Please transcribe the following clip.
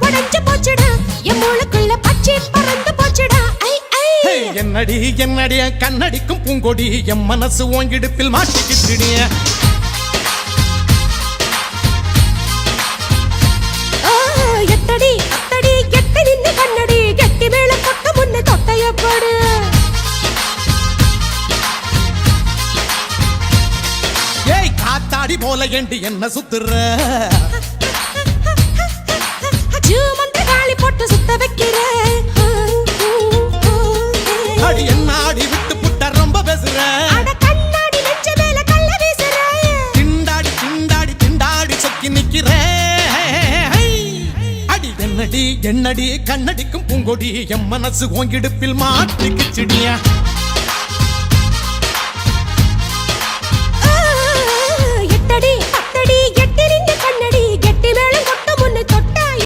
உடைஞ்சு போச்சுடா என் மூளைக்குள்ள பச்சை பறந்து போச்சுடா என்னடி என்னடிய கண்ணடிக்கும் பூங்கொடி என் மனசு ஓங்கிடுப்பில் மாட்டிக்கிட்டுடிய எட்டடி அத்தடி எட்டி நின்னு கண்ணடி கெட்டி மேல கொட்ட முன்ன தொட்டைய போடு ஏய் காத்தாடி போல ஏண்டி என்ன சுத்துற ஜூமந்த காளி போட்டு சுத்த வைக்கிற அடி என்ன ஆடி விட்டு புட்ட ரொம்ப பேசுற அட கண்ணாடி நெஞ்ச மேல கல்ல வீசுற திண்டாடி திண்டாடி திண்டாடி சொக்கி நிக்கிற அடி என்னடி என்னடி கண்ணடிக்கும் பூங்கொடி என் மனசு ஓங்கிடுப்பில் மாட்டிக்கிச்சிடியா